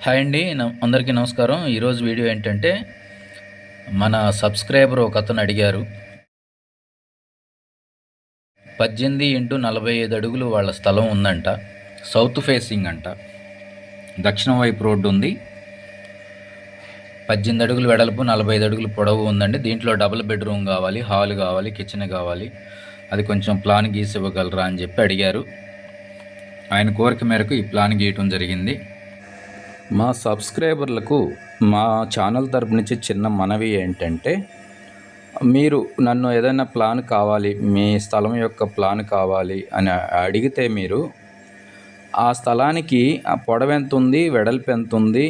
Hi అండి, అందరికీ నమస్కారం. ఈరోజు వీడియో ఏంటంటే, మన సబ్స్క్రైబర్ ఒక అతను అడిగారు. 18x45 అడుగులు వాళ్ళ స్థలం ఉందంట. సౌత్ ఫేసింగ్ అంట. దక్షిణం వైపు రోడ్డు ఉంది. 18 అడుగులు వెడల్పు, 45 అడుగులు పొడవు ఉందండి. దీంట్లో డబుల్ బెడ్రూమ్ కావాలి, హాల్ కావాలి, కిచెన్ కావాలి. అది కొంచెం ప్లాన్ గీసి ఇవ్వగలరా అని చెప్పి అడిగారు. ఆయన కోరిక మేరకు ఈ ప్లాన్ గీయటం జరిగింది. మా సబ్స్క్రైబర్లకు మా ఛానల్ తరపు నుంచి చిన్న మనవి ఏంటంటే, మీరు నన్ను ఏదైనా ప్లాన్ కావాలి, మీ స్థలం యొక్క ప్లాన్ కావాలి అని అడిగితే, మీరు ఆ స్థలానికి ఆ పొడవు ఎంత ఉంది, వెడల్పు ఎంత ఉంది,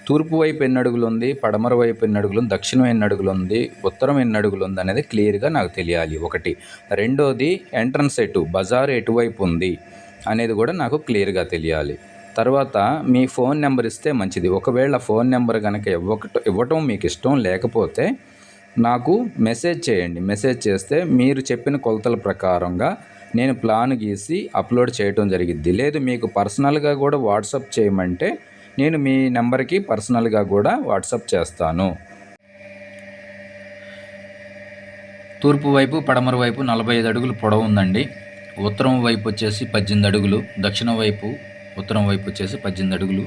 తూర్పు వైపు ఎన్ని అడుగులు ఉంది, పడమర వైపు ఎన్ని అడుగులు ఉంది, దక్షిణం ఎన్ని అడుగులు ఉంది, ఉత్తరం ఎన్ని అడుగులు ఉంది అనేది క్లియర్గా నాకు తెలియాలి. ఒకటి. రెండోది, ఎంట్రన్స్ బజార్ ఎటువైపు ఉంది అనేది కూడా నాకు క్లియర్గా తెలియాలి. తర్వాత మీ ఫోన్ నెంబర్ ఇస్తే మంచిది. ఒకవేళ ఫోన్ నెంబర్ కనుక ఇవ్వటం మీకు ఇష్టం లేకపోతే నాకు మెసేజ్ చేయండి. మెసేజ్ చేస్తే మీరు చెప్పిన కొలతల ప్రకారంగా నేను ప్లాన్ గీసి అప్లోడ్ చేయటం జరిగిద్ది. లేదు మీకు పర్సనల్గా కూడా వాట్సాప్ చేయమంటే నేను మీ నెంబర్కి పర్సనల్గా కూడా వాట్సాప్ చేస్తాను. తూర్పు వైపు, పడమర వైపు 45 అడుగులు పొడవు ఉందండి. ఉత్తరం వైపు వచ్చేసి 18 అడుగులు, దక్షిణం వైపు, ఉత్తరం వైపు వచ్చేసి 18 అడుగులు.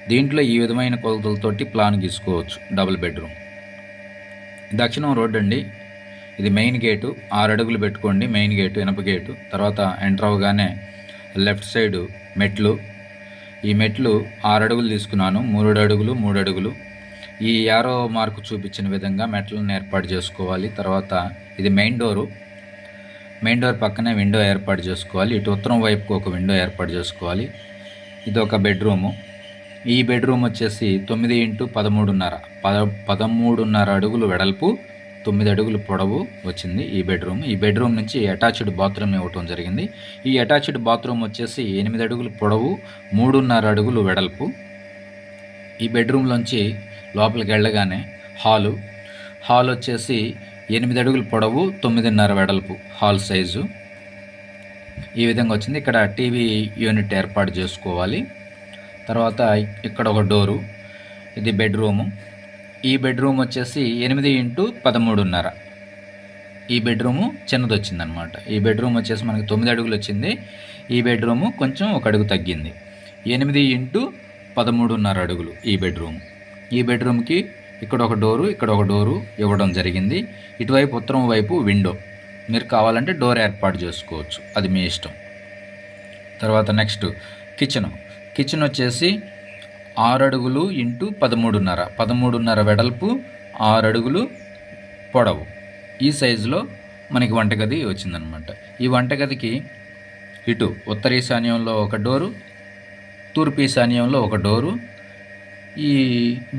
దీంట్లో ఈ విధమైన కొలతలతోటి ప్లాన్ గీసుకోవచ్చు. Double bedroom. దక్షిణం రోడ్డు అండి. ఇది మెయిన్ గేటు. 6 అడుగులు పెట్టుకోండి. మెయిన్ గేటు, ఇనప గేటు. తర్వాత ఎంటర్ అవ్వగానే లెఫ్ట్ సైడు మెట్లు. ఈ మెట్లు 6 అడుగులు తీసుకున్నాను. 3 అడుగులు, 3 అడుగులు. ఈ యారో మార్కు చూపించిన విధంగా మెట్లను ఏర్పాటు చేసుకోవాలి. తర్వాత ఇది మెయిన్ డోరు. మెయిన్ డోర్ పక్కనే విండో ఏర్పాటు చేసుకోవాలి. ఇటు ఉత్తరం వైపుకు ఒక విండో ఏర్పాటు చేసుకోవాలి. ఇది ఒక బెడ్రూము. ఈ బెడ్రూమ్ వచ్చేసి 9x13.5 13.5 అడుగులు వెడల్పు, 9 అడుగులు పొడవు వచ్చింది ఈ బెడ్రూమ్. ఈ బెడ్రూమ్ నుంచి అటాచ్డ్ బాత్రూమ్ ఇవ్వటం జరిగింది. ఈ అటాచ్డ్ బాత్రూమ్ వచ్చేసి 8 అడుగులు పొడవు, 3.5 అడుగులు వెడల్పు. ఈ బెడ్రూమ్లోంచి లోపలికి వెళ్ళగానే హాల్ వచ్చేసి 8 అడుగులు పొడవు, 9.5 వెడల్పు హాల్ సైజు. ఈ విధంగా వచ్చింది. ఇక్కడ టీవీ యూనిట్ ఏర్పాటు చేసుకోవాలి. తర్వాత ఇక్కడ ఒక డోరు. ఇది బెడ్రూము. ఈ బెడ్రూమ్ వచ్చేసి 8x13.5. ఈ బెడ్రూము చిన్నది వచ్చిందనమాట. ఈ బెడ్రూమ్ వచ్చేసి మనకి 9 అడుగులు వచ్చింది. ఈ బెడ్రూము కొంచెం ఒక అడుగు తగ్గింది. 8x13.5 అడుగులు ఈ బెడ్రూము. ఈ బెడ్రూమ్కి ఇక్కడ ఒక డోరు, ఇక్కడ ఒక డోరు ఇవ్వడం జరిగింది. ఇటువైపు ఉత్తరం వైపు విండో. మీరు కావాలంటే డోర్ ఏర్పాటు చేసుకోవచ్చు, అది మీ ఇష్టం. తర్వాత నెక్స్ట్ కిచెన్ వచ్చేసి 6 అడుగులు x 13.5 13.5 వెడల్పు, 6 అడుగులు పొడవు. ఈ సైజులో మనకి వంటగది వచ్చిందనమాట. ఈ వంటగదికి ఇటు ఉత్తర ఈశాన్యంలో ఒక డోరు, తూర్పు ఈశాన్యంలో ఒక డోరు. ఈ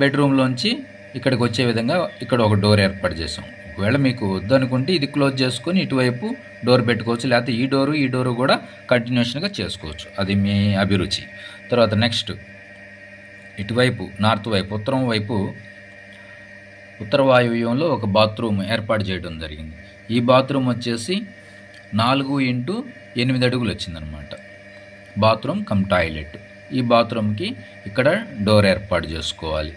బెడ్రూమ్లోంచి ఇక్కడికి వచ్చే విధంగా ఇక్కడ ఒక డోర్ ఏర్పాటు చేసాం. ఒకవేళ మీకు వద్దనుకుంటే ఇది క్లోజ్ చేసుకొని ఇటువైపు డోర్ పెట్టుకోవచ్చు. లేకపోతే ఈ డోరు కూడా కంటిన్యూషన్గా చేసుకోవచ్చు, అది మీ అభిరుచి. తర్వాత నెక్స్ట్ ఇటువైపు నార్త్ వైపు, ఉత్తరం వైపు ఉత్తర వాయువ్యంలో ఒక బాత్రూమ్ ఏర్పాటు చేయడం జరిగింది. ఈ బాత్రూమ్ వచ్చేసి 4x8 అడుగులు వచ్చిందనమాట. Bathroom come toilet. ఈ బాత్రూమ్కి ఇక్కడ డోర్ ఏర్పాటు చేసుకోవాలి.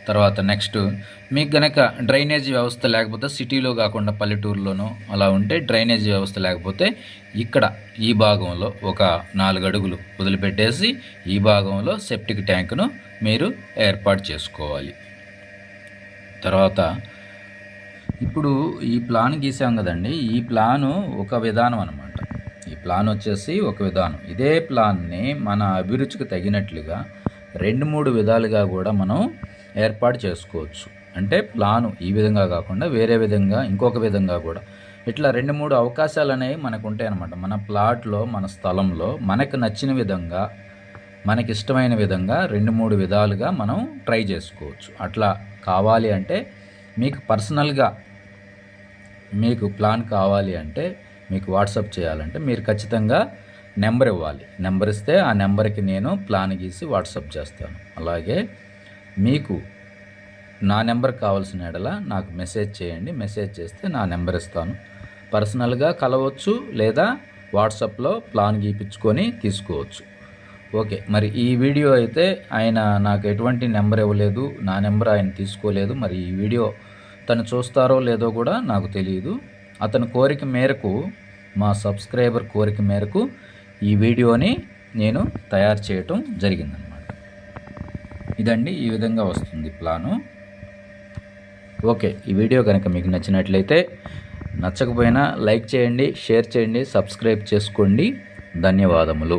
తర్వాత నెక్స్ట్ మీకు గనక డ్రైనేజీ వ్యవస్థ లేకపోతే, సిటీలో కాకుండా పల్లెటూరులోనో అలా ఉంటే డ్రైనేజీ వ్యవస్థ లేకపోతే, ఇక్కడ ఈ భాగంలో ఒక 4 అడుగులు వదిలిపెట్టేసి ఈ భాగంలో సెప్టిక్ ట్యాంకును మీరు ఏర్పాటు చేసుకోవాలి. తర్వాత ఇప్పుడు ఈ ప్లాన్ గీసాం కదండి. ఈ ప్లాను ఒక విధానం అనమాట. ఈ ప్లాన్ వచ్చేసి ఒక విధానం. ఇదే ప్లాన్ని మన అభిరుచికి తగినట్లుగా 2-3 విధాలుగా కూడా మనం ఏర్పాటు చేసుకోవచ్చు. అంటే ప్లాను ఈ విధంగా కాకుండా వేరే విధంగా, ఇంకొక విధంగా కూడా ఇట్లా 2-3 అవకాశాలు అనేవి మనకు ఉంటాయి అన్నమాట. మన ప్లాట్లో, మన స్థలంలో మనకు నచ్చిన విధంగా, మనకి ఇష్టమైన విధంగా 2-3 విధాలుగా మనం ట్రై చేసుకోవచ్చు. అట్లా కావాలి అంటే మీకు పర్సనల్గా మీకు ప్లాన్ కావాలి అంటే, మీకు వాట్సాప్ చేయాలంటే మీరు ఖచ్చితంగా నెంబర్ ఇవ్వాలి. నెంబర్ ఇస్తే ఆ నెంబర్కి నేను ప్లాన్ గీసి వాట్సాప్ చేస్తాను. అలాగే మీకు నా నెంబర్ కావాల్సిన ఎడల నాకు మెసేజ్ చేయండి. మెసేజ్ చేస్తే నా నెంబర్ ఇస్తాను. పర్సనల్గా కలవచ్చు, లేదా వాట్సాప్లో ప్లాన్ గీపించుకొని తీసుకోవచ్చు. ఓకే, మరి ఈ వీడియో అయితే ఆయన నాకు ఎటువంటి నెంబర్ ఇవ్వలేదు, నా నెంబర్ ఆయన తీసుకోలేదు. మరి ఈ వీడియో తను చూస్తారో లేదో కూడా నాకు తెలియదు. అతని కోరిక మేరకు, మా సబ్స్క్రైబర్ కోరిక మేరకు ఈ వీడియోని నేను తయారు చేయటం జరిగిందనమాట. ఇదండి, ఈ విధంగా వస్తుంది ప్లాను. ఓకే, ఈ వీడియో కనుక మీకు నచ్చినట్లయితే, నచ్చకపోయినా లైక్ చేయండి, షేర్ చేయండి, సబ్స్క్రైబ్ చేసుకోండి. ధన్యవాదములు.